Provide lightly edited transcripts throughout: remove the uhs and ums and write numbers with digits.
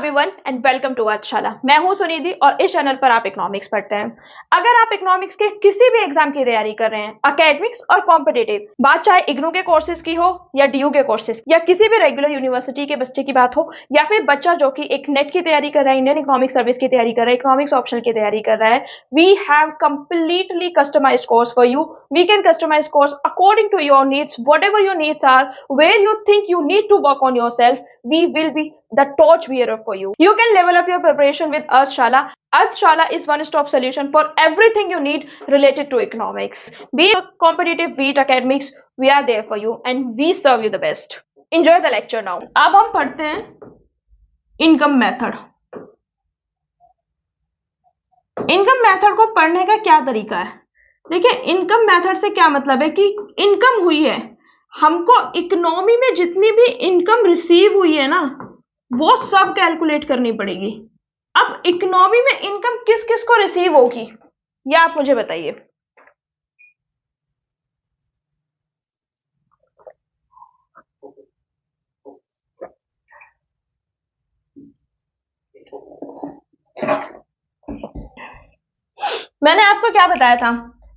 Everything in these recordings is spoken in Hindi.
एवरीवन एंड वेलकम टू पाठशाला। मैं हूं सुनिधि और इस चैनल पर आप इकोनॉमिक्स पढ़ते हैं। अगर आप इकोनॉमिक्स के किसी भी एग्जाम की तैयारी कर रहे हैं, एकेडमिक्स और कॉम्पिटिटिव, बात चाहे इग्नू के कोर्सेज की हो या डीयू के कोर्सेज या किसी भी रेगुलर यूनिवर्सिटी के बच्चे की बात हो, या फिर बच्चा जो कि एक नेट की तैयारी कर रहा है, इंडियन इकोनॉमिक सर्विस की तैयारी कर रहा है, इकोनॉमिक्स ऑप्शनल की तैयारी कर रहा है, we have completely customized course for you. We can customize course according to your needs, whatever your needs are, where you think you need to work on yourself, we will be the torch bearer for you. You can level up your preparation with Arthshala. Arthshala is one-stop solution for everything you need related to economics. Be it competitive, be it academics, we are there for you and we serve you the best. Enjoy the lecture now. अब हम पढ़ते हैं इनकम मेथड। इनकम मेथड को पढ़ने का क्या तरीका है? देखिए, इनकम मेथड से क्या मतलब है कि इनकम हुई है, हमको इकोनॉमी में जितनी भी इनकम रिसीव हुई है ना, वो सब कैलकुलेट करनी पड़ेगी। अब इकोनॉमी में इनकम किस किस को रिसीव होगी, ये आप मुझे बताइए। मैंने आपको क्या बताया था?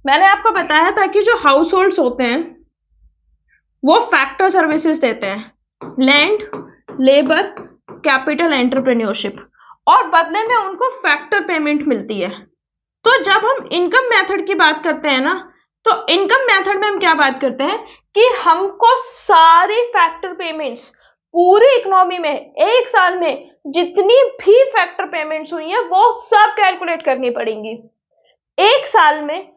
मैंने आपको बताया था कि जो हाउस होल्ड्स होते हैं वो फैक्टर सर्विसेज देते हैं, लैंड, लेबर, कैपिटल, एंटरप्रेन्योरशिप, और बदले में उनको फैक्टर पेमेंट मिलती है। तो जब हम इनकम मेथड की बात करते हैं ना, तो इनकम मेथड में हम क्या बात करते हैं कि हमको सारी फैक्टर पेमेंट्स पूरी इकोनॉमी में एक साल में जितनी भी फैक्टर पेमेंट्स हुई है वो सब कैलकुलेट करनी पड़ेंगी। एक साल में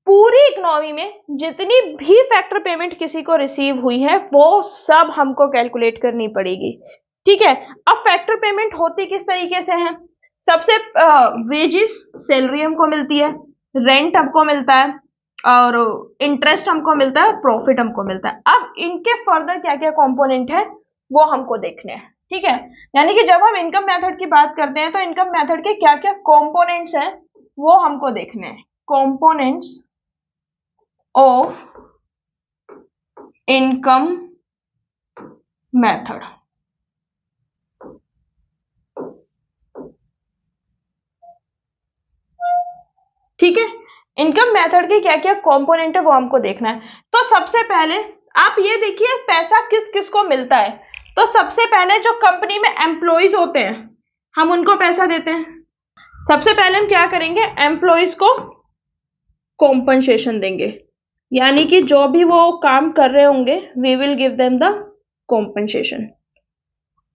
पूरी इकोनॉमी में जितनी भी फैक्टर पेमेंट किसी को रिसीव हुई है वो सब हमको कैलकुलेट करनी पड़ेगी। ठीक है, अब फैक्टर पेमेंट होती किस तरीके से है? सबसे वेजेस, सैलरी हमको मिलती है, रेंट हमको मिलता है, और इंटरेस्ट हमको मिलता है, और प्रॉफिट हमको मिलता है। अब इनके फर्दर क्या क्या कंपोनेंट है वो हमको देखने हैं। ठीक है, यानी कि जब हम इनकम मेथड की बात करते हैं तो इनकम मेथड के क्या क्या कंपोनेंट्स हैं वो हमको देखने हैं। Components of income method। ठीक है, इनकम मेथड के क्या क्या कंपोनेंट है वो हमको देखना है। तो सबसे पहले आप ये देखिए पैसा किस किस को मिलता है। तो सबसे पहले जो कंपनी में एम्प्लॉइज होते हैं हम उनको पैसा देते हैं। सबसे पहले हम क्या करेंगे, एम्प्लॉइज को कॉम्पनसेशन देंगे, यानी कि जो भी वो काम कर रहे होंगे we will give them the compensation.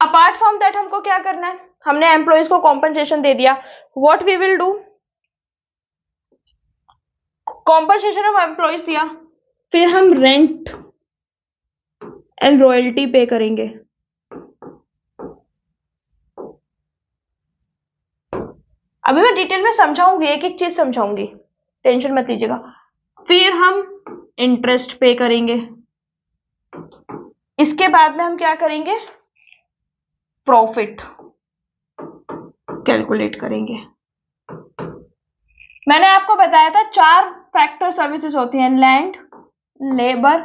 Apart from that हमको क्या करना है, हमने एम्प्लॉइज को कॉम्पनसेशन दे दिया, what we will do, compensation of employees दिया, फिर हम रेंट एंड रॉयल्टी पे करेंगे। अभी मैं डिटेल में समझाऊंगी, एक एक चीज समझाऊंगी, टेंशन मत लीजिएगा। फिर हम इंटरेस्ट पे करेंगे, इसके बाद में हम क्या करेंगे, प्रॉफिट कैलकुलेट करेंगे। मैंने आपको बताया था 4 फैक्टर सर्विसेज होती हैं, लैंड, लेबर,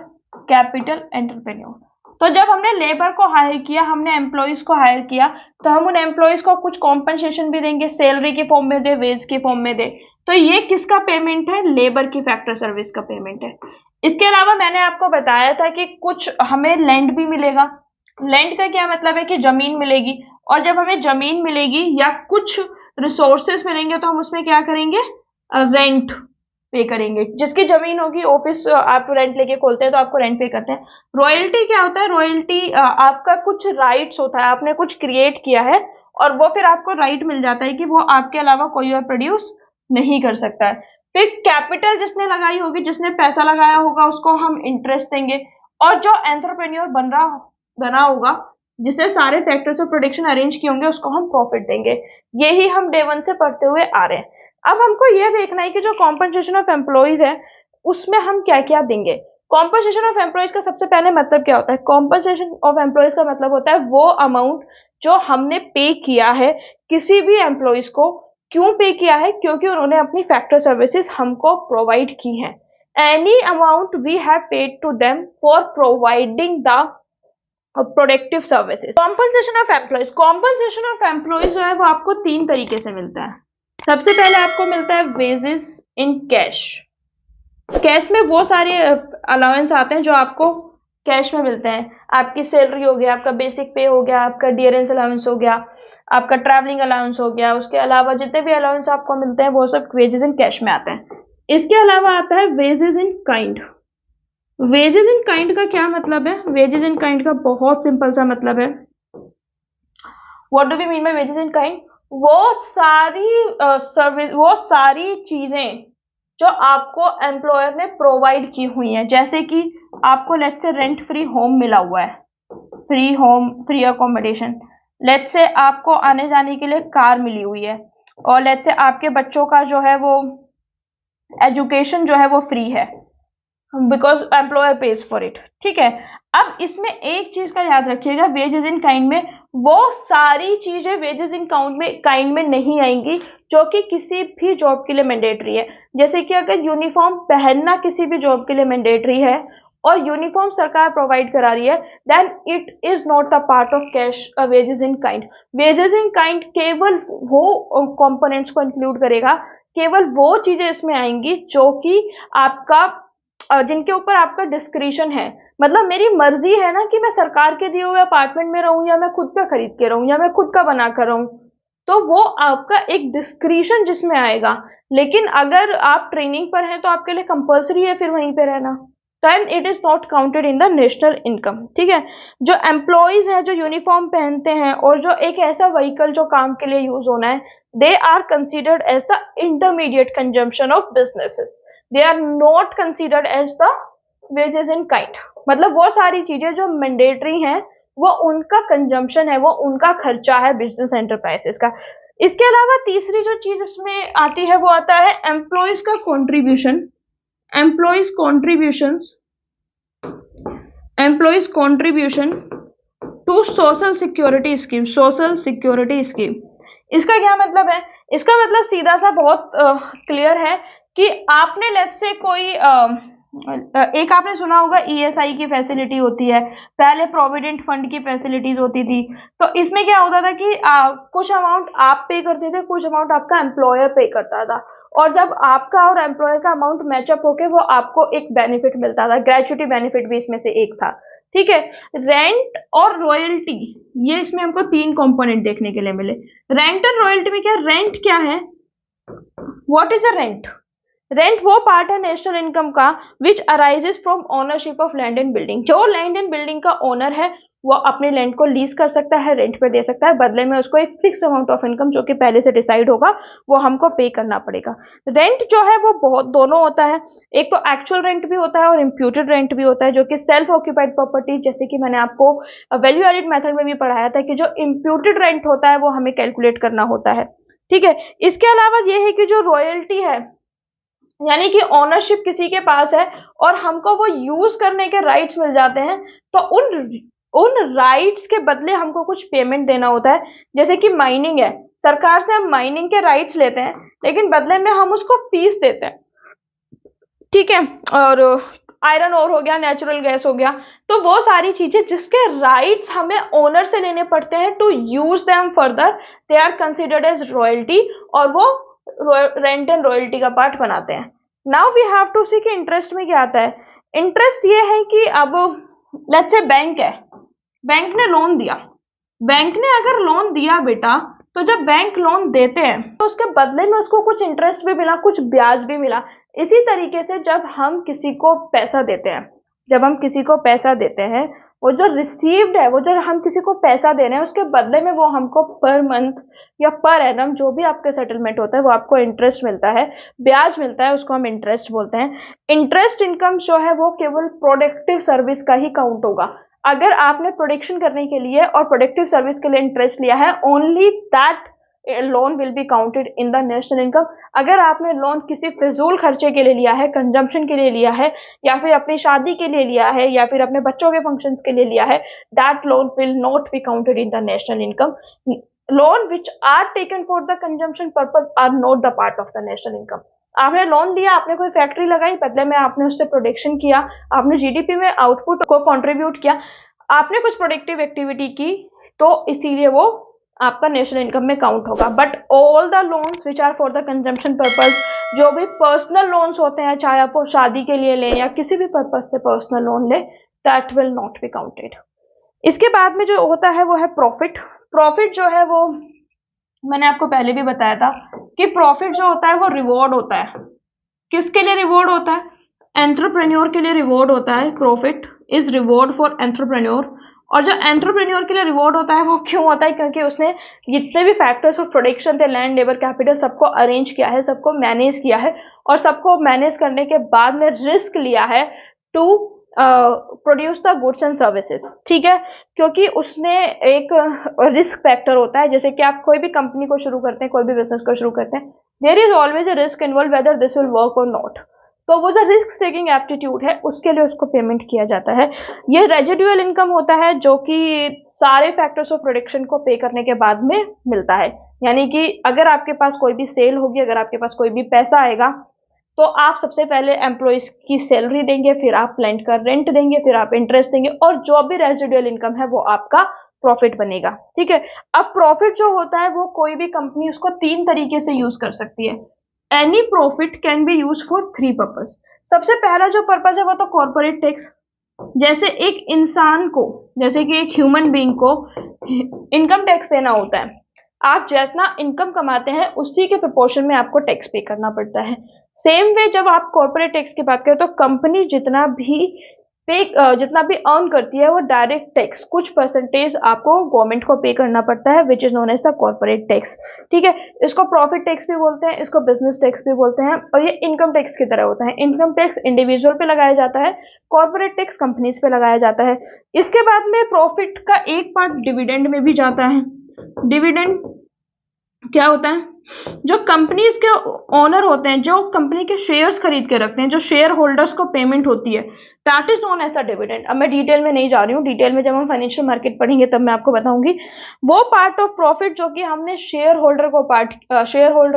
कैपिटल, एंटरप्रेन्योर। तो जब हमने लेबर को हायर किया, हमने एम्प्लॉइज को हायर किया, तो हम उन एम्प्लॉइज को कुछ कॉम्पनसेशन भी देंगे, सैलरी के फॉर्म में दे, वेज के फॉर्म में दे। तो ये किसका पेमेंट है, लेबर की फैक्टर सर्विस का पेमेंट है। इसके अलावा मैंने आपको बताया था कि कुछ हमें लैंड भी मिलेगा। लैंड का क्या मतलब है कि जमीन मिलेगी, और जब हमें जमीन मिलेगी या कुछ रिसोर्सेस मिलेंगे तो हम उसमें क्या करेंगे, रेंट पे करेंगे। जिसकी जमीन होगी, ऑफिस आप रेंट लेके खोलते हैं तो आपको रेंट पे करते हैं। रॉयल्टी क्या होता है, रॉयल्टी आपका कुछ राइट्स होता है, आपने कुछ क्रिएट किया है और वो फिर आपको राइट मिल जाता है कि वो आपके अलावा कोई और प्रोड्यूस नहीं कर सकता है। फिर कैपिटल जिसने लगाई होगी, जिसने पैसा लगाया होगा, उसको हम इंटरेस्ट देंगे, और जो एंटरप्रेन्योर बना होगा, जिसने सारे फैक्टर्स ऑफ प्रोडक्शन अरेंज किए होंगे, उसको हम प्रॉफिट देंगे। यही हम डे 1 से पढ़ते हुए आ रहे हैं। अब हमको ये देखना है कि जो कॉम्पनसेशन ऑफ एम्प्लॉइज है उसमें हम क्या क्या देंगे। कॉम्पनसेशन ऑफ एम्प्लॉइज का सबसे पहले मतलब क्या होता है, कॉम्पनसेशन ऑफ एम्प्लॉइज का मतलब होता है वो अमाउंट जो हमने पे किया है किसी भी एम्प्लॉइज को। क्यों पे किया है, क्योंकि उन्होंने अपनी फैक्टर सर्विसेज हमको प्रोवाइड की हैं। Any amount we have paid to them for providing the productive services. Compensation of employees, compensation of employees जो है वो आपको 3 तरीके से मिलता है। सबसे पहले आपको मिलता है वेजेस इन कैश। कैश में वो सारे अलाउंस आते हैं जो आपको कैश में मिलते हैं। आपकी सैलरी हो गया, आपका बेसिक पे हो गया, आपका डियरेंस अलाउंस हो गया, आपका ट्रैवलिंग अलाउंस हो गया, उसके अलावा जितने भी अलाउंस आपको मिलते हैं वो सब वेजेस इन कैश में आते हैं। इसके अलावा आता है wages in kind. Wages in kind का क्या मतलब है? वेजेस इन काइंड का बहुत सिंपल सा मतलब है, what do we mean by wages in kind? वो सारी सर्विस, वो सारी चीजें जो आपको एम्प्लॉयर ने प्रोवाइड की हुई हैं, जैसे कि आपको let's say rent free home मिला हुआ है, free home, free accommodation. Let's say आपको आने जाने के लिए कार मिली हुई है, और लेट्स से आपके बच्चों का जो है वो एजुकेशन जो है वो फ्री है, because employer page for it. ठीक है, अब इसमें एक चीज का याद रखिएगा, वेजेस इन काइंड में वो सारी चीजें वेजेस इन काइंड में नहीं आएंगी जो कि किसी भी जॉब के लिए मैंडेटरी है। जैसे कि अगर यूनिफॉर्म पहनना किसी भी जॉब के लिए मैंडेटरी है और यूनिफॉर्म सरकार प्रोवाइड करा रही है, then it is not the part of cash wages in kind. Wages in kind केवल वो कंपोनेंट्स को इंक्लूड करेगा, केवल वो चीजें इसमें आएंगी जो कि आपका जिनके ऊपर आपका डिस्क्रिशन है। मतलब मेरी मर्जी है ना कि मैं सरकार के दिए हुए अपार्टमेंट में रहूं या मैं खुद का खरीद के रहूं या मैं खुद का बना कर रहूं, तो वो आपका एक डिस्क्रिशन जिसमें आएगा। लेकिन अगर आप ट्रेनिंग पर हैं तो आपके लिए कंपल्सरी है फिर वहीं पे रहना, then it is not counted in the national income. ठीक है, जो एम्प्लॉयज हैं जो यूनिफॉर्म पहनते हैं और जो एक ऐसा व्हीकल जो काम के लिए यूज होना है, they are considered as the intermediate consumption of businesses, they are not considered as the wages in kind. मतलब वो सारी चीजें जो मैंडेटरी हैं वो उनका कंजम्पशन है, वो उनका खर्चा है बिजनेस एंटरप्राइजेस का। इसके अलावा तीसरी जो चीज इसमें आती है वो आता है एम्प्लॉयज का contribution. Employers contributions, employers contribution to social security scheme. Social security scheme, इसका क्या मतलब है? इसका मतलब सीधा सा बहुत क्लियर है कि आपने लेट्स से कोई एक आपने सुना होगा ईएसआई की फैसिलिटी होती है, पहले प्रोविडेंट फंड की फैसिलिटीज होती थी। तो इसमें क्या होता था कि कुछ अमाउंट आप पे करते थे, कुछ अमाउंट आपका एम्प्लॉयर पे करता था, और जब आपका और एम्प्लॉयर का अमाउंट मैचअप होके वो आपको एक बेनिफिट मिलता था। ग्रेचुटी बेनिफिट भी इसमें से एक था। ठीक है, रेंट और रॉयल्टी, ये इसमें हमको 3 कंपोनेंट देखने के लिए मिले। रेंट और रॉयल्टी में क्या, रेंट क्या है? What is a rent? Rent वो पार्ट है नेशनल इनकम का which arises from ownership of land and building. जो लैंड एंड बिल्डिंग का ओनर है वो अपने लैंड को लीज कर सकता है, रेंट पे दे सकता है, बदले में उसको एक फिक्स अमाउंट ऑफ इनकम जो कि पहले से डिसाइड होगा वो हमको पे करना पड़ेगा। रेंट जो है वो बहुत दोनों होता है, एक तो एक्चुअल रेंट भी होता है और इम्प्यूटेड रेंट भी होता है, जो कि सेल्फ ऑक्यूपाइड प्रॉपर्टी, जैसे कि मैंने आपको वैल्यू एडिड मेथड में भी पढ़ाया था कि जो इम्प्यूटेड रेंट होता है वो हमें कैलकुलेट करना होता है। ठीक है, इसके अलावा ये है कि जो रॉयल्टी है, यानी कि ओनरशिप किसी के पास है और हमको वो यूज करने के राइट्स मिल जाते हैं, तो उन राइट्स के बदले हमको कुछ पेमेंट देना होता है। जैसे कि माइनिंग है, सरकार से हम माइनिंग के राइट्स लेते हैं लेकिन बदले में हम उसको फीस देते हैं। ठीक है, और आयरन ओर हो गया, नेचुरल गैस हो गया, तो वो सारी चीजें जिसके राइट्स हमें ओनर से लेने पड़ते हैं to use them further, they are considered as royalty, और वो रेंट एंड रॉयल्टी का पार्ट बनाते हैं। Now we have to see कि इंटरेस्ट में क्या आता है। इंटरेस्ट ये है कि अब लेट्स से बैंक है, बैंक ने लोन दिया, बैंक ने अगर लोन दिया बेटा, तो जब बैंक लोन देते हैं तो उसके बदले में उसको कुछ इंटरेस्ट भी मिला, कुछ ब्याज भी मिला। इसी तरीके से जब हम किसी को पैसा देते हैं, जब हम किसी को पैसा देते हैं, वो जो रिसीव्ड है, वो जो हम किसी को पैसा दे रहे हैं उसके बदले में वो हमको पर मंथ या पर एनम जो भी आपके सेटलमेंट होता है वो आपको इंटरेस्ट मिलता है, ब्याज मिलता है, उसको हम इंटरेस्ट बोलते हैं। इंटरेस्ट इनकम जो है वो केवल प्रोडक्टिव सर्विस का ही काउंट होगा। अगर आपने प्रोडक्शन करने के लिए और प्रोडक्टिव सर्विस के लिए इंटरेस्ट लिया है, only that loan will be counted in the national income. अगर आपने लोन किसी फिजूल खर्चे के लिए लिया है, कंजम्पशन के लिए लिया है, या फिर अपनी शादी के लिए लिया है, या फिर अपने बच्चों के फंक्शंस के लिए लिया है, that loan will not be counted in the national income. Loan which are taken for the consumption purpose are not the part of the national income. आपने लोन लिया, आपने कोई फैक्ट्री लगाई, बदले में आपने उससे प्रोडक्शन किया, आपने जीडीपी में आउटपुट को कंट्रीब्यूट किया, आपने कुछ प्रोडक्टिव एक्टिविटी की तो इसीलिए वो आपका नेशनल इनकम में काउंट होगा। But all the loans which are for the consumption purpose, जो भी पर्सनल लोन्स होते हैं, चाहे आप वो शादी के लिए लें या किसी भी पर्पज से पर्सनल लोन लें, that will not be counted. इसके बाद में जो होता है वो है प्रॉफिट। प्रॉफिट जो है वो मैंने आपको पहले भी बताया था कि प्रॉफिट जो होता है वो रिवॉर्ड होता है। किसके लिए रिवॉर्ड होता है? एंटरप्रेन्योर के लिए रिवॉर्ड होता है। Profit is reward for entrepreneur. और जो एंटरप्रेन्योर के लिए रिवॉर्ड होता है वो क्यों होता है? क्योंकि उसने जितने भी फैक्टर्स ऑफ प्रोडक्शन थे, लैंड, लेबर, कैपिटल, सबको अरेंज किया है, सबको मैनेज किया है, और सबको मैनेज करने के बाद में रिस्क लिया है to produce the goods and services. ठीक है, क्योंकि उसने एक रिस्क फैक्टर होता है। जैसे कि आप कोई भी कंपनी को शुरू करते हैं, कोई भी बिजनेस को शुरू करते हैं, there is always a risk involve whether this will work और नॉट। तो वो जो रिस्क टेकिंग एप्टीट्यूड है उसके लिए उसको पेमेंट किया जाता है। ये रेजिडुअल इनकम होता है जो कि सारे फैक्टर्स ऑफ प्रोडक्शन को पे करने के बाद में मिलता है। यानी कि अगर आपके पास कोई भी सेल होगी, अगर आपके पास कोई भी पैसा आएगा, तो आप सबसे पहले एम्प्लॉइज की सैलरी देंगे, फिर आप प्लांट का रेंट देंगे, फिर आप इंटरेस्ट देंगे, और जो भी रेजिडुअल इनकम है वो आपका प्रॉफिट बनेगा। ठीक है, अब प्रॉफिट जो होता है वो कोई भी कंपनी उसको 3 तरीके से यूज कर सकती है। Any profit can be use for 3 purpose. सबसे पहला जो पर्पज है वो तो कॉर्पोरेट टैक्स। जैसे एक इंसान को, जैसे कि एक ह्यूमन बीइंग को इनकम टैक्स देना होता है। आप जितना इनकम कमाते हैं उसी के प्रोपोर्शन में आपको टैक्स पे करना पड़ता है। सेम वे जब आप कॉर्पोरेट टैक्स की बात करें तो कंपनी जितना भी अर्न करती है वो डायरेक्ट टैक्स कुछ परसेंटेज आपको गवर्नमेंट को पे करना पड़ता है, which is known as the corporate tax. ठीक है, इसको प्रॉफिट टैक्स भी बोलते हैं, इसको बिजनेस टैक्स भी बोलते हैं, और ये इनकम टैक्स की तरह होता है। इनकम टैक्स इंडिविजुअल पे लगाया जाता है, कॉर्पोरेट टैक्स कंपनीज पे लगाया जाता है। इसके बाद में प्रॉफिट का एक पार्ट डिविडेंड में भी जाता है। डिविडेंड क्या होता है? जो कंपनीज के ओनर होते हैं, जो कंपनी के शेयर्स खरीद के रखते हैं, जो शेयर होल्डर्स को पेमेंट होती है, that is known as the dividend. अब मैं डिटेल में नहीं जा रही हूँ, डिटेल में जब हम फाइनेंशियल मार्केट पढ़ेंगे तब मैं आपको बताऊंगी। वो पार्ट ऑफ प्रॉफिट जो कि हमने शेयर होल्डर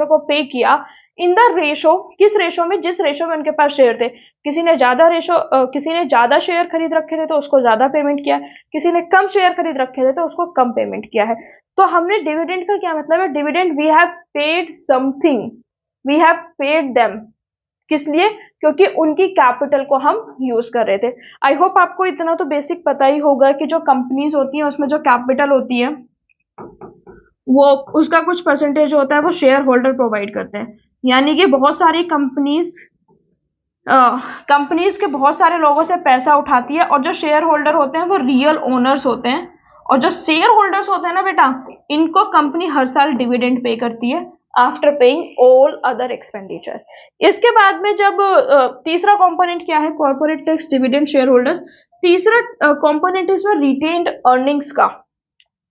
को पे किया इन द रेशो, किस रेशो में? जिस रेशो में उनके पास शेयर थे। किसी ने ज्यादा शेयर खरीद रखे थे तो उसको ज्यादा पेमेंट किया, किसी ने कम शेयर खरीद रखे थे तो उसको कम पेमेंट किया है। तो हमने डिविडेंड का क्या मतलब है? Dividend we have paid something, we have paid them. किस लिए? क्योंकि उनकी कैपिटल को हम यूज कर रहे थे। आई होप आपको इतना तो बेसिक पता ही होगा कि जो कंपनीज होती हैं उसमें जो कैपिटल होती है वो उसका कुछ परसेंटेज होता है वो शेयर होल्डर प्रोवाइड करते हैं। यानी कि बहुत सारी कंपनीज के बहुत सारे लोगों से पैसा उठाती है, और जो शेयर होल्डर होते हैं वो रियल ओनर्स होते हैं। और जो शेयर होल्डर्स होते हैं ना बेटा, इनको कंपनी हर साल डिविडेंड पे करती है after paying all other expenditure. इसके बाद में जब तीसरा कंपोनेंट क्या है? Corporate tax, dividend, share holders. तीसरा कंपोनेंट है इसमें रिटेन्ड अर्निंग्स का।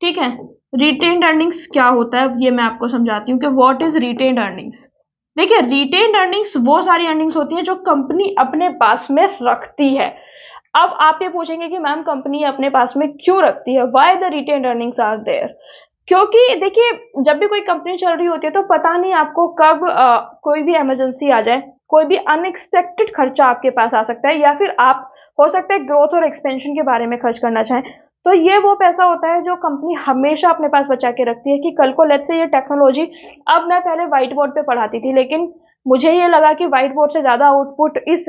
ठीक है, रिटेन्ड अर्निंग्स क्या होता है ये मैं आपको समझाती हूँ कि व्हाट इज रिटेन्ड अर्निंग्स। देखिए, रिटेन्ड अर्निंग्स वो सारी अर्निंग्स होती हैं जो कंपनी अपने पास में रखती है। अब आप ये पूछेंगे कि मैम कंपनी अपने पास में क्यों रखती है? Why the retained earnings are there? क्योंकि देखिए, जब भी कोई कंपनी चल रही होती है तो पता नहीं आपको कब कोई भी इमरजेंसी आ जाए, कोई भी अनएक्सपेक्टेड खर्चा आपके पास आ सकता है, या फिर आप हो सकता है ग्रोथ और एक्सपेंशन के बारे में खर्च करना चाहें। तो ये वो पैसा होता है जो कंपनी हमेशा अपने पास बचा के रखती है कि कल को लेट्स से ये टेक्नोलॉजी, अब मैं पहले व्हाइट बोर्ड पे पढ़ाती थी लेकिन मुझे ये लगा कि व्हाइट बोर्ड से ज्यादा आउटपुट इस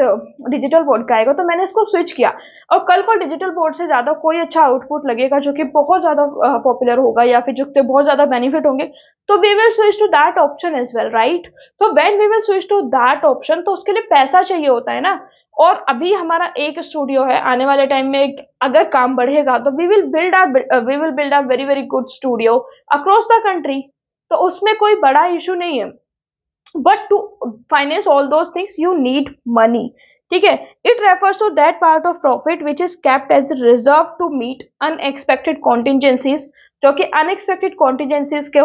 डिजिटल बोर्ड का आएगा, तो मैंने इसको स्विच किया, और कल को डिजिटल बोर्ड से ज्यादा कोई अच्छा आउटपुट लगेगा जो कि बहुत ज्यादा पॉपुलर होगा या फिर जिससे बहुत ज्यादा बेनिफिट होंगे, तो we will switch to that option as well, right? तो when we will switch to that option, तो उसके लिए पैसा चाहिए होता है ना। और अभी हमारा एक स्टूडियो है, आने वाले टाइम में अगर काम बढ़ेगा तो we will build a very very good studio across the country. तो उसमें कोई बड़ा इशू नहीं है, but to finance all those things you need money. ठीक है, it refers to that part of profit which is kept as a reserve to meet unexpected contingencies, जो कि unexpected contingencies के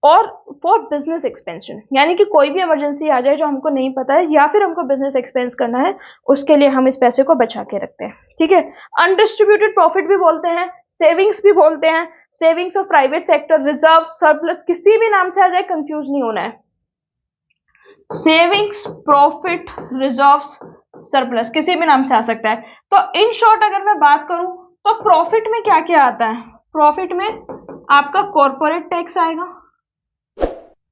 और फॉर बिजनेस एक्सपेंशन, यानी कि कोई भी इमरजेंसी आ जाए जो हमको नहीं पता है या फिर हमको बिजनेस एक्सपेंस करना है, उसके लिए हम इस पैसे को बचा के रखते हैं। ठीक है, अनडिस्ट्रीब्यूटेड प्रॉफिट भी बोलते हैं, सेविंग्स भी बोलते हैं, savings of private sector, reserve, surplus, किसी भी नाम से आ जाए कंफ्यूज नहीं होना है। सेविंग्स, प्रॉफिट, रिजर्व्स, सरप्लस, किसी भी नाम से आ सकता है। तो इन शॉर्ट अगर मैं बात करूं तो प्रॉफिट में क्या क्या आता है? प्रॉफिट में आपका कॉर्पोरेट टैक्स आएगा,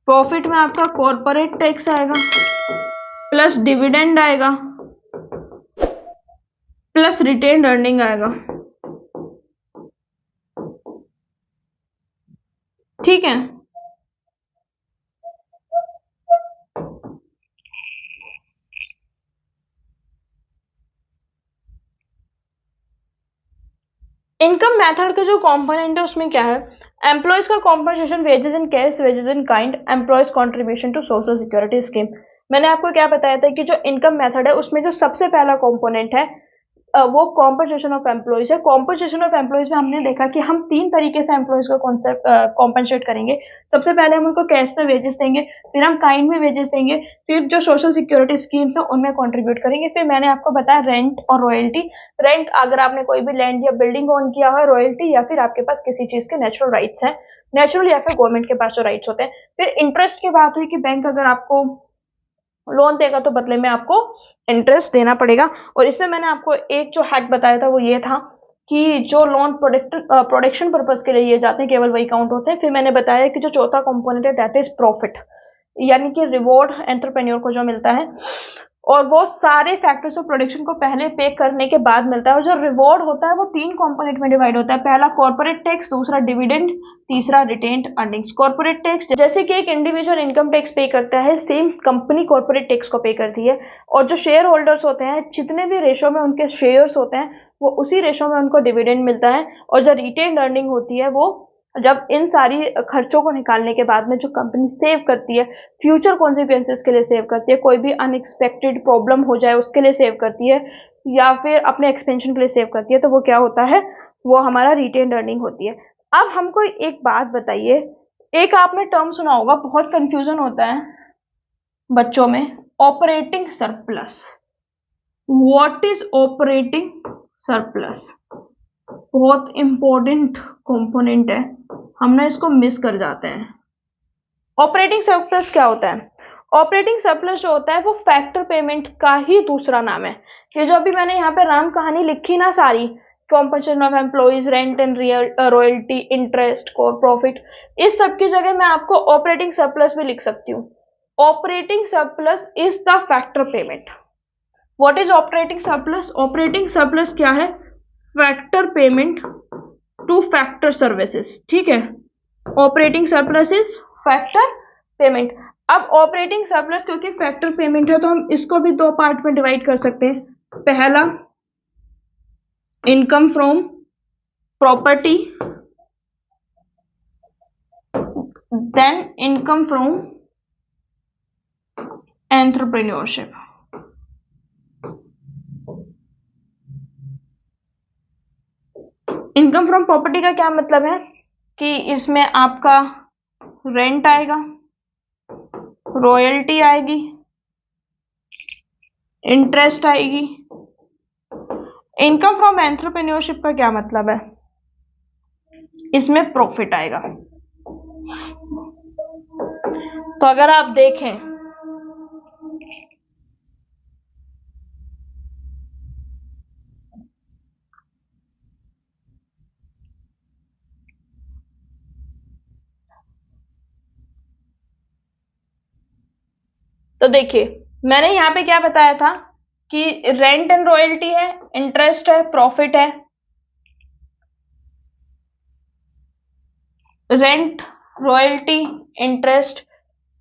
प्रॉफिट में आपका कॉर्पोरेट टैक्स आएगा, प्लस डिविडेंड आएगा, प्लस रिटेन्ड अर्निंग आएगा। ठीक है, इनकम मेथड के जो कंपोनेंट है उसमें क्या है? एम्प्लॉयज का compensation, wages in cash, wages in kind, employers contribution to social security scheme. मैंने आपको क्या बताया था कि जो इनकम मेथड है उसमें जो सबसे पहला कंपोनेंट है वो कॉम्पनसेशन ऑफ एम्प्लॉयज है। कॉम्पनसेशन ऑफ एम्प्लॉयज में हमने देखा कि हम 3 तरीके से एम्प्लॉयज का कॉन्सेप्ट कॉम्पनसेट करेंगे। सबसे पहले हम उनको कैश में वेजेस देंगे, फिर हम काइंड में वेजेस देंगे, फिर जो सोशल सिक्योरिटी स्कीम्स है उनमें कंट्रीब्यूट करेंगे, फिर मैंने आपको बताया रेंट और रॉयल्टी। रेंट अगर आपने कोई भी लैंड या बिल्डिंग ओन किया है, रॉयल्टी या फिर आपके पास किसी चीज के नेचुरल राइट्स हैं, नेचुरल या फिर गवर्नमेंट के पास जो राइट्स होते हैं। फिर इंटरेस्ट की बात हुई कि बैंक अगर आपको लोन देगा तो बदले में आपको इंटरेस्ट देना पड़ेगा। और इसमें मैंने आपको एक जो हैक बताया था वो ये था कि जो लोन प्रोडक्शन पर्पस के लिए लिए जाते हैं केवल वही काउंट होते हैं। फिर मैंने बताया कि जो चौथा कंपोनेंट है दैट इज प्रॉफिट, यानी कि रिवॉर्ड एंटरप्रेन्योर को जो मिलता है, और वो सारे फैक्टर्स ऑफ प्रोडक्शन को पहले पे करने के बाद मिलता है। और जो रिवॉर्ड होता है वो 3 कंपोनेंट में डिवाइड होता है, पहला कॉर्पोरेट टैक्स, दूसरा डिविडेंड, तीसरा रिटेन्ड अर्निंग्स। कॉर्पोरेट टैक्स जैसे कि एक इंडिविजुअल इनकम टैक्स पे करता है, सेम कंपनी कॉर्पोरेट टैक्स को पे करती है। और जो शेयर होल्डर्स होते हैं, जितने भी रेशो में उनके शेयर्स होते हैं वो उसी रेशो में उनको डिविडेंड मिलता है। और जो रिटेन्ड अर्निंग होती है वो जब इन सारी खर्चों को निकालने के बाद में जो कंपनी सेव करती है, फ्यूचर कॉन्सिक्वेंसेस के लिए सेव करती है, कोई भी अनएक्सपेक्टेड प्रॉब्लम हो जाए उसके लिए सेव करती है, या फिर अपने एक्सपेंशन के लिए सेव करती है, तो वो क्या होता है? वो हमारा रिटेन्ड अर्निंग होती है। अब हमको एक बात बताइए, एक आपने टर्म सुना होगा, बहुत कंफ्यूजन होता है बच्चों में, operating surplus. What is operating surplus? बहुत इंपॉर्टेंट कंपोनेंट है, हम ना इसको मिस कर जाते हैं। ऑपरेटिंग सरप्लस क्या होता है? ऑपरेटिंग सरप्लस जो होता है वो फैक्टर पेमेंट का ही दूसरा नाम है। ये जो अभी मैंने यहाँ पे राम कहानी लिखी ना सारी, compensation of employees, rent and royalty, interest, core profit, इस सब की जगह मैं आपको ऑपरेटिंग सरप्लस भी लिख सकती हूँ। Operating surplus is the factor payment. What is operating surplus? Operating surplus क्या है? Factor payment two factor services. ठीक है, operating surplus is factor payment. अब ऑपरेटिंग सरप्लस क्योंकि फैक्टर पेमेंट है तो हम इसको भी 2 पार्ट में डिवाइड कर सकते हैं। पहला income from property, then income from entrepreneurship. Income from property का क्या मतलब है कि इसमें आपका रेंट आएगा, रॉयल्टी आएगी, इंटरेस्ट आएगी। इनकम फ्रॉम एंटरप्रेन्योरशिप का क्या मतलब है? इसमें प्रॉफिट आएगा। तो अगर आप देखें तो देखिए मैंने यहाँ पे क्या बताया था कि रेंट एंड रॉयल्टी है, इंटरेस्ट है, प्रॉफिट है। Rent, royalty, interest,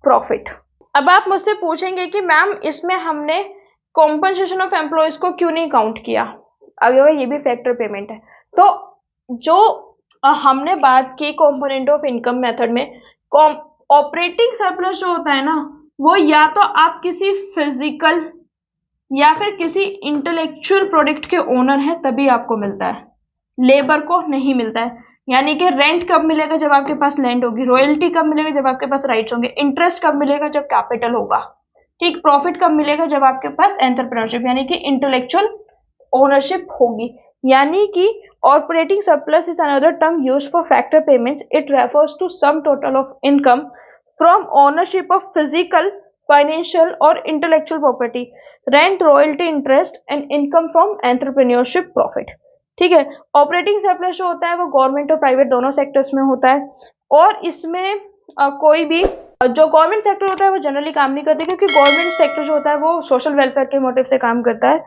profit. अब आप मुझसे पूछेंगे कि मैम इसमें हमने कॉम्पनसेशन ऑफ एम्प्लॉयज को क्यों नहीं काउंट किया, अगर ये भी फैक्टर पेमेंट है। तो जो हमने बात की कंपोनेंट ऑफ इनकम मेथड में, ऑपरेटिंग सरप्लस जो होता है ना, वो या तो आप किसी फिजिकल या फिर किसी इंटेलेक्चुअल प्रोडक्ट के ओनर है तभी आपको मिलता है, लेबर को नहीं मिलता है। यानी कि रेंट कब मिलेगा? जब आपके पास लैंड होगी। रॉयल्टी कब मिलेगा? जब आपके पास राइट्स होंगे। इंटरेस्ट कब मिलेगा? जब कैपिटल होगा। ठीक। प्रॉफिट कब मिलेगा? जब आपके पास एंटरप्रेन्योरशिप यानी कि इंटेलेक्चुअल ओनरशिप होगी। यानी कि operating surplus is another term used for factor payments. It refers to sum total of income from ownership of physical, financial और intellectual property, rent, royalty, interest and income from entrepreneurship, profit. ठीक है। ऑपरेटिंग सरप्लस जो होता है वो गवर्नमेंट और प्राइवेट दोनों सेक्टर्स में होता है, और इसमें कोई भी जो गवर्नमेंट सेक्टर होता है वो जनरली काम नहीं करती, क्योंकि गवर्नमेंट सेक्टर जो होता है वो सोशल वेलफेयर के मोटिव से काम करता है।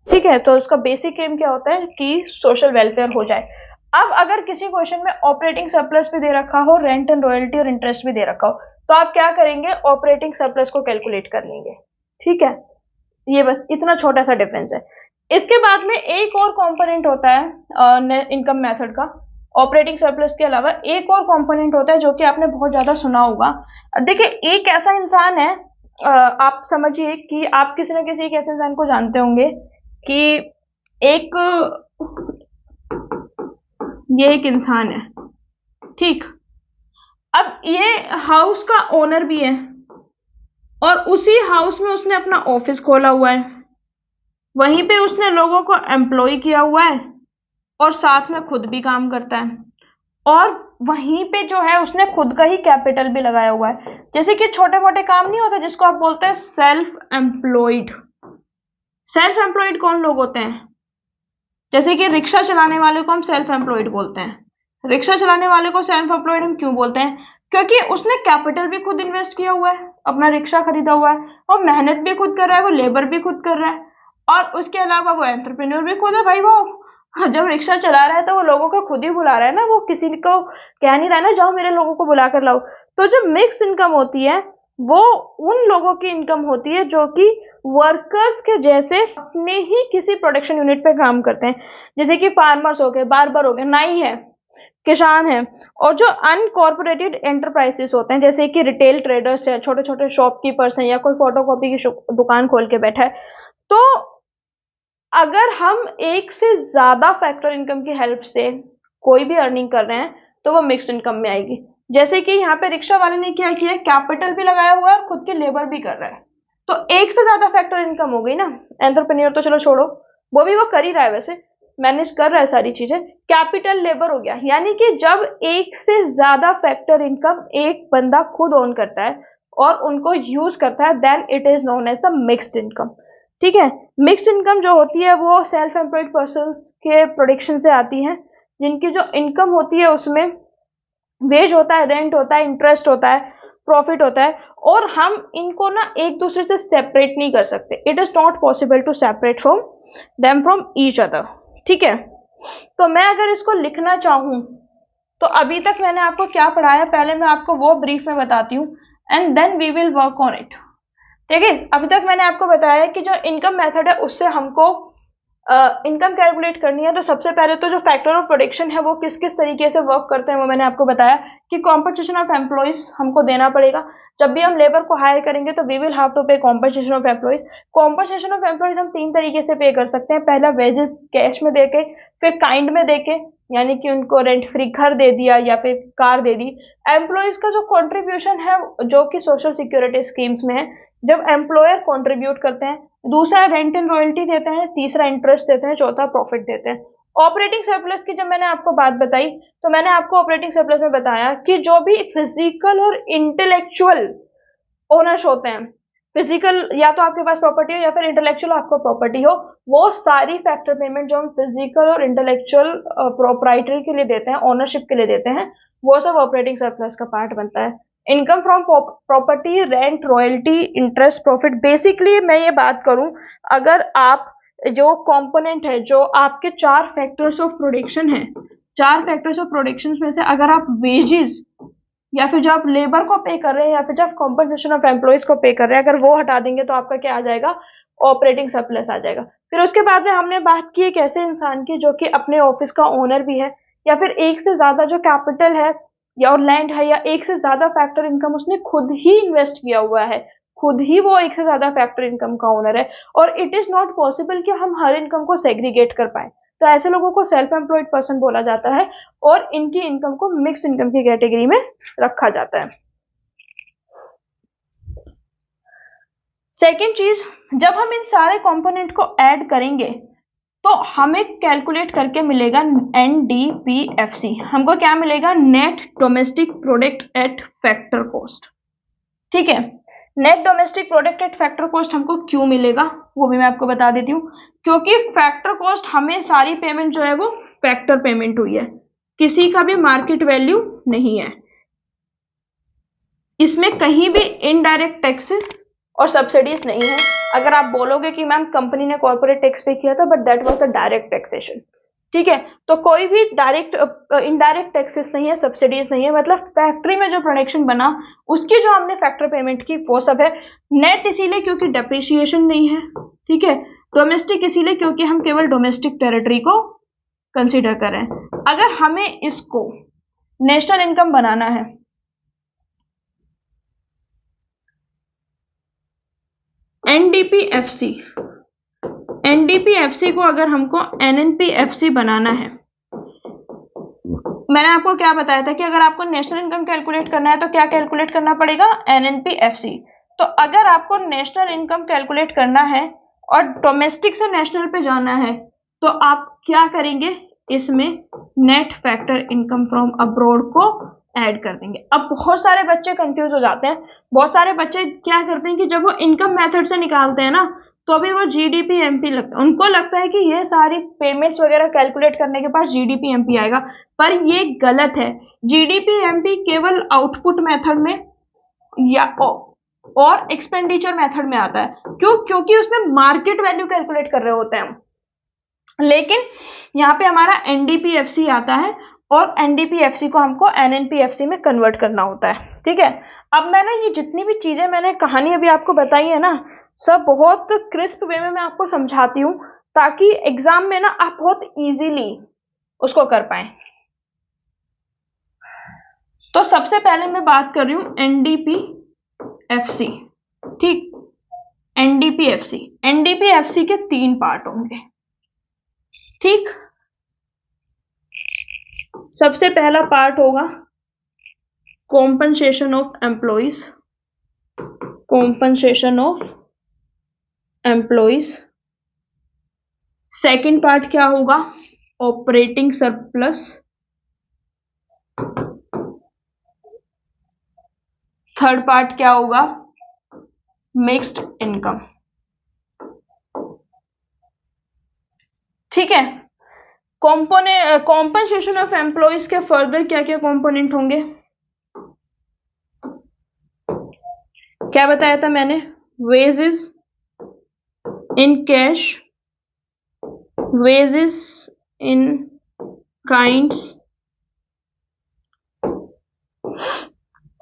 ठीक है, तो उसका बेसिक एम क्या होता है कि सोशल वेलफेयर हो जाए। अब अगर किसी क्वेश्चन में ऑपरेटिंग सरप्लस भी दे रखा हो, रेंट एंड रॉयल्टी और इंटरेस्ट भी दे रखा हो, तो आप क्या करेंगे, ऑपरेटिंग सरप्लस को कैलकुलेट कर लेंगे। ठीक है, ये बस इतना छोटा सा डिफरेंस है। इसके बाद में एक और कंपोनेंट होता है इनकम मेथड का, ऑपरेटिंग सरप्लस के अलावा एक और कंपोनेंट होता है जो कि आपने बहुत ज्यादा सुना होगा। देखिए, एक ऐसा इंसान है, आप समझिए कि आप किसी न किसी एक ऐसे इंसान को जानते होंगे कि एक ये एक इंसान है, ठीक। अब ये हाउस का ओनर भी है और उसी हाउस में उसने अपना ऑफिस खोला हुआ है, वहीं पे उसने लोगों को एम्प्लॉय किया हुआ है और साथ में खुद भी काम करता है, और वहीं पे जो है उसने खुद का ही कैपिटल भी लगाया हुआ है। जैसे कि छोटे मोटे काम नहीं होते जिसको आप बोलते हैं सेल्फ एम्प्लॉयड। सेल्फ एम्प्लॉयड कौन लोग होते हैं? जैसे कि रिक्शा चलाने वाले को हम सेल्फ एम्प्लॉयड बोलते हैं। रिक्शा चलाने वाले को सेल्फ एम्प्लॉयड हम क्यों बोलते हैं? क्योंकि उसने कैपिटल भी खुद इन्वेस्ट किया हुआ है, अपना रिक्शा खरीदा हुआ है, वो मेहनत भी खुद कर रहा है, वो लेबर भी खुद कर रहा है, और उसके अलावा वो एंटरप्रेन्योर भी खुद है भाई। वो जब रिक्शा चला रहा है तो वो लोगों को खुद ही बुला रहा है ना, वो किसी को कह नहीं रहा है ना जाओ मेरे लोगों को बुला कर लाओ। तो जो मिक्स इनकम होती है वो उन लोगों की इनकम होती है जो कि वर्कर्स के जैसे अपने ही किसी प्रोडक्शन यूनिट पे काम करते हैं, जैसे कि फार्मर्स हो गए, बार्बर हो गए, नाई है, किसान है। और जो अनकॉर्पोरेटेड एंटरप्राइजेस होते हैं जैसे कि रिटेल ट्रेडर्स है, छोटे छोटे शॉपकीपर्स हैं, या कोई फोटोकॉपी की दुकान खोल के बैठा है, तो अगर हम एक से ज्यादा फैक्टर इनकम की हेल्प से कोई भी अर्निंग कर रहे हैं तो वो मिक्स्ड इनकम में आएगी। जैसे कि यहाँ पे रिक्शा वाले ने क्या किया, कैपिटल भी लगाया हुआ है और खुद की लेबर भी कर रहा है, तो एक से ज्यादा फैक्टर इनकम हो गई ना। एंटरप्रेन्योर तो चलो छोड़ो, वो भी वो कर ही रहा है, वैसे मैनेज कर रहा है सारी चीजें। कैपिटल लेबर हो गया, यानी कि जब एक से ज्यादा फैक्टर इनकम एक बंदा खुद ओन करता है और उनको यूज करता है, then it is known as the mixed income. ठीक है, मिक्स्ड इनकम जो होती है वो सेल्फ एम्प्लॉयड पर्सन के प्रोडक्शन से आती है, जिनकी जो इनकम होती है उसमें वेज होता है, रेंट होता है, इंटरेस्ट होता है, प्रॉफिट होता है, और हम इनको ना एक दूसरे से सेपरेट नहीं कर सकते। It is not possible to separate from them from each other. ठीक है, तो मैं अगर इसको लिखना चाहूं तो अभी तक मैंने आपको क्या पढ़ाया, पहले मैं आपको वो ब्रीफ में बताती हूँ and then we will work on it. ठीक है, अभी तक मैंने आपको बताया कि जो इनकम मेथड है उससे हमको इनकम कैलकुलेट करनी है। तो सबसे पहले तो जो फैक्टर ऑफ प्रोडक्शन है वो किस किस तरीके से वर्क करते हैं वो मैंने आपको बताया कि कॉम्पनसेशन ऑफ एम्प्लॉइज हमको देना पड़ेगा। जब भी हम लेबर को हायर करेंगे तो वी विल हैव टू पे compensation of employees. Compensation of employees हम 3 तरीके से पे कर सकते हैं। पहला वेजेस कैश में देके, फिर काइंड में देके, यानी कि उनको रेंट फ्री घर दे दिया या फिर कार दे दी। एम्प्लॉइज का जो कॉन्ट्रीब्यूशन है जो कि सोशल सिक्योरिटी स्कीम्स में है, जब एम्प्लॉयर कॉन्ट्रीब्यूट करते हैं। दूसरा रेंट एंड रॉयल्टी देते हैं, तीसरा इंटरेस्ट देते हैं, चौथा प्रॉफिट देते हैं। ऑपरेटिंग सरप्लस की जब मैंने आपको बात बताई तो मैंने आपको ऑपरेटिंग सरप्लस में बताया कि जो भी फिजिकल और इंटेलेक्चुअल ओनर्स होते हैं, फिजिकल या तो आपके पास प्रॉपर्टी हो या फिर इंटेलेक्चुअल आपको प्रॉपर्टी हो, वो सारी फैक्टर पेमेंट जो हम फिजिकल और इंटेलेक्चुअल प्रोप्राइटरी के लिए देते हैं, ओनरशिप के लिए देते हैं, वो सब ऑपरेटिंग सरप्लस का पार्ट बनता है। Income from property, rent, royalty, interest, profit. Basically मैं ये बात करूं, अगर आप जो कंपोनेंट है, जो आपके 4 फैक्टर्स ऑफ प्रोडक्शन है, 4 फैक्टर्स ऑफ प्रोडक्शन में से अगर आप वेजेस या फिर जो आप लेबर को पे कर रहे हैं या फिर जो आप कॉम्पनसेशन ऑफ एम्प्लॉइज को पे कर रहे हैं, अगर वो हटा देंगे तो आपका क्या आ जाएगा, ऑपरेटिंग सरप्लस आ जाएगा। फिर उसके बाद में हमने बात की एक ऐसे इंसान की जो कि अपने ऑफिस का ओनर भी है, या फिर एक से ज्यादा जो कैपिटल है या और लैंड है, या एक से ज्यादा फैक्टर इनकम उसने खुद ही इन्वेस्ट किया हुआ है, खुद ही वो एक से ज्यादा फैक्टर इनकम का ओनर है, और इट इज नॉट पॉसिबल कि हम हर इनकम को सेग्रीगेट कर पाए। तो ऐसे लोगों को सेल्फ एम्प्लॉयड पर्सन बोला जाता है और इनकी इनकम को मिक्स इनकम की कैटेगरी में रखा जाता है। सेकेंड चीज, जब हम इन सारे कंपोनेंट को ऐड करेंगे तो हमें कैलकुलेट करके मिलेगा NDPFC। हमको क्या मिलेगा, net domestic product at factor cost. ठीक है, net domestic product at factor cost हमको क्यों मिलेगा वो भी मैं आपको बता देती हूँ, क्योंकि फैक्टर कॉस्ट हमें सारी पेमेंट जो है वो फैक्टर पेमेंट हुई है, किसी का भी मार्केट वैल्यू नहीं है। इसमें कहीं भी इनडायरेक्ट टैक्सेस और सब्सिडीज नहीं है। अगर आप बोलोगे कि मैम कंपनी ने कॉर्पोरेट टैक्स पे किया था but that was the direct taxation, ठीक है, तो कोई भी डायरेक्ट इनडायरेक्ट टैक्सेस नहीं है, सब्सिडीज नहीं है, मतलब फैक्ट्री में जो प्रोडक्शन बना उसकी जो हमने फैक्टर पेमेंट की वो सब है। नेट इसीलिए क्योंकि डेप्रिसिएशन नहीं है, ठीक है। डोमेस्टिक इसीलिए क्योंकि हम केवल डोमेस्टिक टेरिटरी को कंसिडर कर रहे हैं। अगर हमें इसको नेशनल इनकम बनाना है, एनडीपीएफसी, एनडीपीएफसी को अगर हमको एनएनपीएफसी बनाना है, मैंने आपको क्या बताया था कि अगर आपको नेशनल इनकम कैलकुलेट करना है तो क्या कैलकुलेट करना पड़ेगा, एनएनपीएफसी। तो अगर आपको नेशनल इनकम कैलकुलेट करना है और डोमेस्टिक से नेशनल पे जाना है तो आप क्या करेंगे, इसमें net factor income from abroad को ऐड कर देंगे। अब बहुत सारे बच्चे कंफ्यूज हो जाते हैं, बहुत सारे बच्चे क्या करते हैं कि जब वो इनकम मेथड से निकालते हैं ना तो अभी वो जीडीपी एमपी लगता है, उनको लगता है कि ये सारी पेमेंट्स वगैरह कैलकुलेट करने के पास जीडीपी एमपी आएगा, पर ये गलत है। जीडीपी एमपी केवल आउटपुट मेथड में या और एक्सपेंडिचर मेथड में आता है। क्यों? क्योंकि उसमें मार्केट वैल्यू कैलकुलेट कर रहे होते हैं हम, लेकिन यहाँ पे हमारा एनडीपीएफसी आता है और एनडीपीएफसी को हमको एनएनपीएफसी में कन्वर्ट करना होता है, ठीक है। अब मैंने ये जितनी भी चीजें मैंने कहानी अभी आपको बताई है ना, सब बहुत क्रिस्प वे में मैं आपको समझाती हूँ ताकि एग्जाम में ना आप बहुत इजीली उसको कर पाए। तो सबसे पहले मैं बात कर रही हूँ एनडीपीएफसी, ठीक। एनडीपीएफसी, एनडीपीएफसी के 3 पार्ट होंगे, ठीक। सबसे पहला पार्ट होगा compensation of employees, compensation of employees. Second part क्या होगा, ऑपरेटिंग सरप्लस। थर्ड पार्ट क्या होगा, मिक्स्ड इनकम, ठीक है। कॉम्पनसेशन ऑफ एम्प्लॉइज के फर्दर क्या क्या कॉम्पोनेंट होंगे, क्या बताया था मैंने, wages in cash, wages in kinds,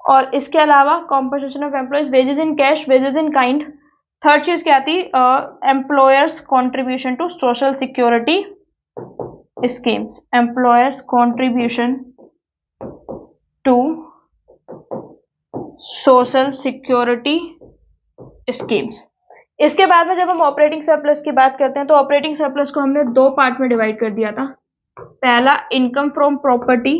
और इसके अलावा compensation of employees, wages in cash, wages in kind. Third चीज क्या थी, employers contribution to social security schemes, employers contribution to social security schemes. इसके बाद में जब हम ऑपरेटिंग सरप्लस की बात करते हैं तो ऑपरेटिंग सरप्लस को हमने 2 पार्ट में डिवाइड कर दिया था। पहला income from property,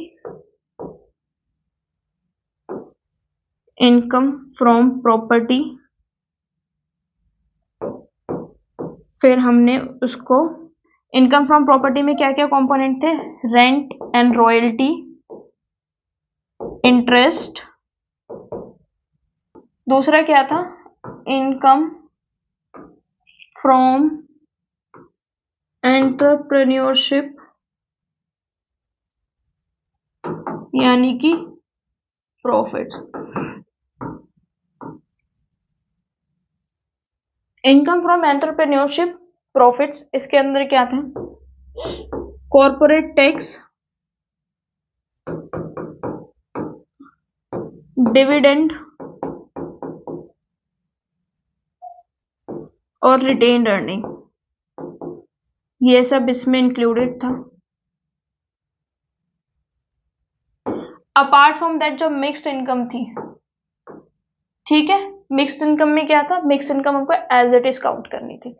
income from property, फिर हमने उसको इनकम फ्रॉम प्रॉपर्टी में क्या क्या कंपोनेंट थे, रेंट एंड रॉयल्टी, इंटरेस्ट। दूसरा क्या था, इनकम फ्रॉम एंटरप्रेन्योरशिप, यानी कि profits. Income from entrepreneurship, profits, इसके अंदर क्या था, कॉर्पोरेट टैक्स, डिविडेंड और रिटेन्ड अर्निंग, ये सब इसमें इंक्लूडेड था। अपार्ट फ्रॉम दैट जो मिक्स्ड इनकम थी, ठीक है, मिक्स्ड इनकम में क्या था, मिक्स्ड इनकम हमको एज इट इज काउंट करनी थी,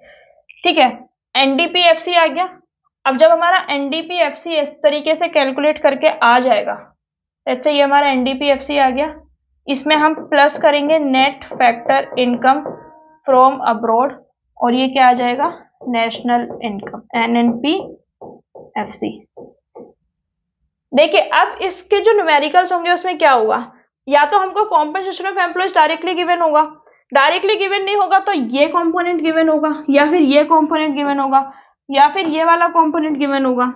ठीक है। एनडीपीएफसी आ गया। अब जब हमारा एनडीपीएफसी इस तरीके से कैलकुलेट करके आ जाएगा, अच्छा ये हमारा एनडीपीएफसी आ गया, इसमें हम प्लस करेंगे net factor income from abroad, और ये क्या आ जाएगा, नेशनल इनकम, एनएनपीएफसी। देखिए अब इसके जो न्यूमेरिकल्स होंगे उसमें क्या होगा, या तो हमको compensation of employees directly given होगा, डायरेक्टली गिवन नहीं होगा तो ये कंपोनेंट गिवन होगा, या फिर ये कंपोनेंट गिवन होगा, या फिर ये वाला कंपोनेंट गिवन होगा।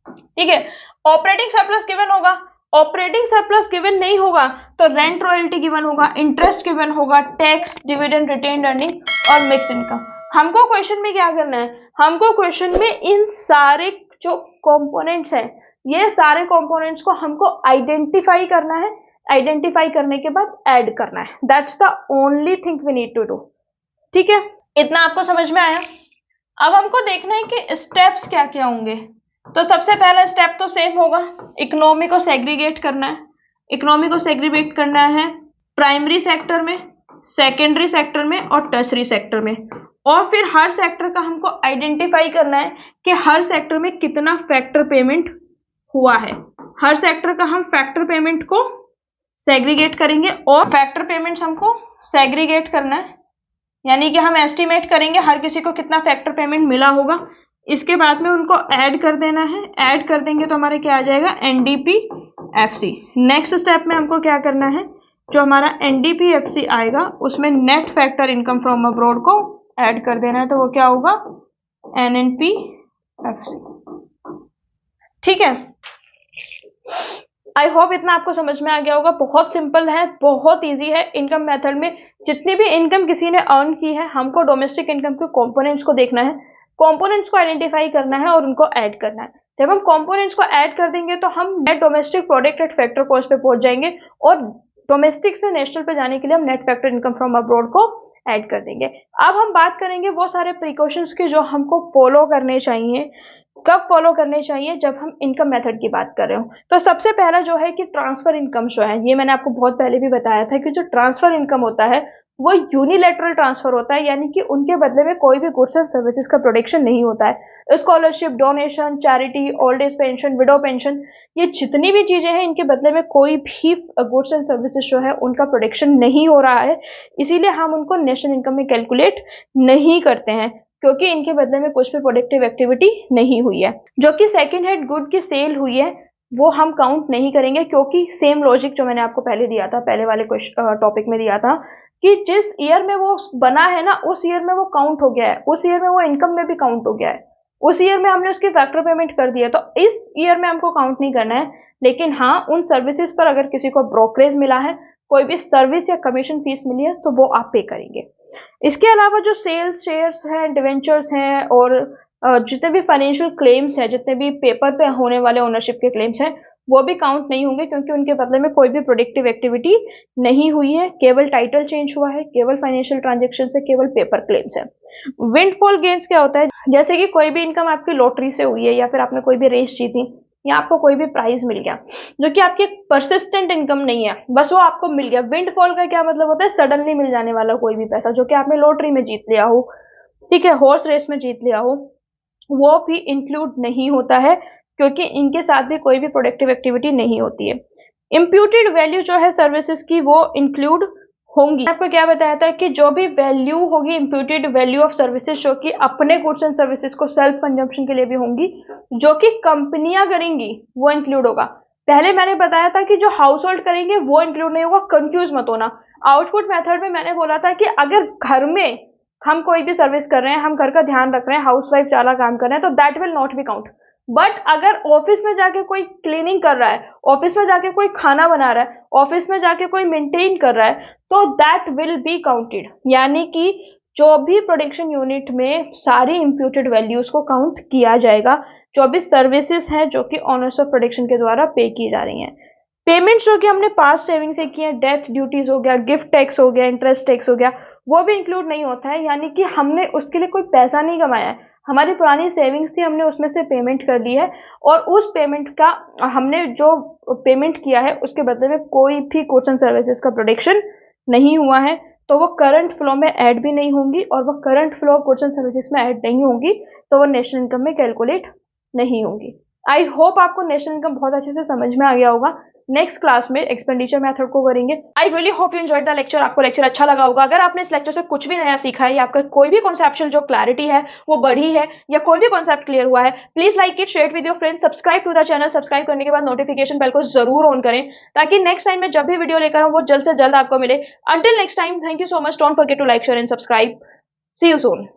ठीक है, ऑपरेटिंग सरप्लस गिवन होगा, ऑपरेटिंग सरप्लस गिवन नहीं होगा तो रेंट रॉयल्टी गिवन होगा, इंटरेस्ट गिवन होगा, टैक्स, डिविडेंड, रिटेन्ड अर्निंग और मिक्स इनकम। हमको क्वेश्चन में क्या करना है, हमको क्वेश्चन में इन सारे जो कंपोनेंट्स हैं, ये सारे कंपोनेंट्स को हमको आइडेंटिफाई करना है, आइडेंटिफाई करने के बाद ऐड करना है। That's the only thing we need to do. ठीक है, इतना आपको समझ में आया। अब हमको देखना है कि स्टेप्स क्या क्या होंगे। तो सबसे पहला स्टेप तो सेम होगा, इकोनॉमी को सेग्रीगेट करना है। इकोनॉमी को सेग्रीगेट करना है प्राइमरी सेक्टर में, सेकेंडरी सेक्टर में और टर्सरी सेक्टर में, और फिर हर सेक्टर का हमको आइडेंटिफाई करना है कि हर सेक्टर में कितना फैक्टर पेमेंट हुआ है। हर सेक्टर का हम फैक्टर पेमेंट को सेग्रीगेट करेंगे, और फैक्टर पेमेंट्स हमको सेग्रीगेट करना है, यानी कि हम एस्टिमेट करेंगे हर किसी को कितना फैक्टर पेमेंट मिला होगा। इसके बाद में उनको ऐड कर देना है, ऐड कर देंगे तो हमारे क्या आ जाएगा, एनडीपीएफसी। नेक्स्ट स्टेप में हमको क्या करना है, जो हमारा एनडीपीएफसी आएगा उसमें net factor income from abroad को ऐड कर देना है, तो वो क्या होगा, एनएनपीएफसी। ठीक है, आई होप इतना आपको समझ में आ गया होगा। बहुत सिंपल है, बहुत इजी है। इनकम मेथड में जितनी भी इनकम किसी ने अर्न की है, हमको डोमेस्टिक इनकम के कंपोनेंट्स को देखना है, कंपोनेंट्स को आइडेंटिफाई करना है और उनको ऐड करना है। जब हम कंपोनेंट्स को ऐड कर देंगे तो हम net domestic product at factor cost पे पहुंच जाएंगे, और डोमेस्टिक से नेशनल पे जाने के लिए हम net factor income from abroad को ऐड कर देंगे। अब हम बात करेंगे वो सारे प्रिकॉशंस की जो हमको फॉलो करने चाहिए। कब फॉलो करने चाहिए, जब हम इनकम मेथड की बात कर रहे हो। तो सबसे पहला जो है कि ट्रांसफर इनकम जो है, ये मैंने आपको बहुत पहले भी बताया था कि जो ट्रांसफर इनकम होता है वो यूनिलैटरल ट्रांसफर होता है, यानी कि उनके बदले में कोई भी गुड्स एंड सर्विसेज का प्रोडक्शन नहीं होता है। Scholarship, donation, charity, old age pension, window pension, ये जितनी भी चीजें हैं इनके बदले में कोई भी गुड्स एंड सर्विसेज जो है उनका प्रोडक्शन नहीं हो रहा है, इसीलिए हम उनको नेशनल इनकम में कैलकुलेट नहीं करते हैं, क्योंकि इनके बदले में कुछ भी प्रोडक्टिव एक्टिविटी नहीं हुई है। जो कि सेकेंड हैंड गुड की सेल हुई है वो हम काउंट नहीं करेंगे, क्योंकि सेम लॉजिक जो मैंने आपको पहले दिया था, पहले वाले टॉपिक में दिया था कि जिस ईयर में वो बना है ना, उस ईयर में वो काउंट हो गया है, उस ईयर में वो इनकम में भी काउंट हो गया है, उस ईयर में हमने उसकी फैक्टर पेमेंट कर दी है, तो इस ईयर में हमको काउंट नहीं करना है। लेकिन हाँ, उन सर्विसेज पर अगर किसी को ब्रोकरेज मिला है, कोई भी सर्विस या कमीशन फीस मिली है, तो वो आप पे करेंगे। इसके अलावा जो सेल्स, शेयर्स हैं, डिवेंचर्स हैं, और जितने भी फाइनेंशियल क्लेम्स हैं, जितने भी पेपर पे होने वाले ओनरशिप के क्लेम्स हैं, वो भी काउंट नहीं होंगे, क्योंकि उनके बदले में कोई भी प्रोडक्टिव एक्टिविटी नहीं हुई है, केवल टाइटल चेंज हुआ है, केवल फाइनेंशियल ट्रांजेक्शन से, केवल पेपर क्लेम्स है। विंडफॉल गेन्स क्या होता है, जैसे कि कोई भी इनकम आपकी लॉटरी से हुई है, या फिर आपने कोई भी रेस जीती, या आपको कोई भी प्राइज मिल गया जो कि आपकी परसिस्टेंट इनकम नहीं है, बस वो आपको मिल गया। विंडफॉल का क्या मतलब होता है, सडनली मिल जाने वाला कोई भी पैसा जो कि आपने लॉटरी में जीत लिया हो, ठीक है, हॉर्स रेस में जीत लिया हो, वो भी इंक्लूड नहीं होता है, क्योंकि इनके साथ भी कोई भी प्रोडक्टिव एक्टिविटी नहीं होती है। इम्प्यूटेड वैल्यू जो है सर्विसेज की, वो इंक्लूड होंगी। आपको क्या बताया था कि जो भी वैल्यू होगी, इम्प्यूटेड वैल्यू ऑफ सर्विसेज, जो कि अपने गुड्स एंड सर्विसेज को सेल्फ कंजम्पशन के लिए भी होंगी, जो कि कंपनियां करेंगी, वो इंक्लूड होगा। पहले मैंने बताया था कि जो हाउस होल्ड करेंगे वो इंक्लूड नहीं होगा, कंफ्यूज मत होना। आउटपुट मेथड में मैंने बोला था कि अगर घर में हम कोई भी सर्विस कर रहे हैं, हम घर का ध्यान रख रहे हैं, हाउस वाइफ ज्यादा काम कर रहे हैं, तो that will not B count. But अगर ऑफिस में जाके कोई क्लीनिंग कर रहा है, ऑफिस में जाके कोई खाना बना रहा है, ऑफिस में जाके कोई मेंटेन कर रहा है, तो दैट विल बी काउंटेड। यानी कि जो भी प्रोडक्शन यूनिट में सारी इंप्यूटेड वैल्यूज को काउंट किया जाएगा, जो भी सर्विसेज हैं जो कि ऑनर्स ऑफ प्रोडक्शन के द्वारा पे की जा रही हैं। पेमेंट्स जो कि हमने पास्ट सेविंग से की है, डेथ ड्यूटीज हो गया, गिफ्ट टैक्स हो गया, इंटरेस्ट टैक्स हो गया, वो भी इंक्लूड नहीं होता है। यानी कि हमने उसके लिए कोई पैसा नहीं कमाया है, हमारी पुरानी सेविंग्स थी, हमने उसमें से पेमेंट कर दी है, और उस पेमेंट का हमने जो पेमेंट किया है उसके बदले में कोई भी गुड्स एंड सर्विसेज का प्रोडक्शन नहीं हुआ है, तो वो करंट फ्लो में ऐड भी नहीं होंगी, और वो current flow of goods and services में ऐड नहीं होंगी, तो वो नेशनल इनकम में कैलकुलेट नहीं होंगी। आई होप आपको नेशनल इनकम बहुत अच्छे से समझ में आ गया होगा। नेक्स्ट क्लास में एक्सपेंडिचर मेथड को करेंगे। I really hope you enjoyed the lecture. आपको लेक्चर अच्छा लगा होगा। अगर आपने इस लेक्चर से कुछ भी नया सीखा है या आपका कोई भी कॉन्सेप्चुअल जो क्लैरिटी है वो बढ़ी है या कोई भी कॉन्सेप्ट क्लियर हुआ है, please like it, share with your friends, subscribe to the channel. Subscribe करने के बाद नोटिफिकेशन बेल को जरूर ऑन करें ताकि नेक्स्ट टाइम में जब भी वीडियो लेकर आऊं वो जल्द से जल्द आपको मिले। Until next time, thank you so much. Don't forget to like, share and subscribe. See you soon.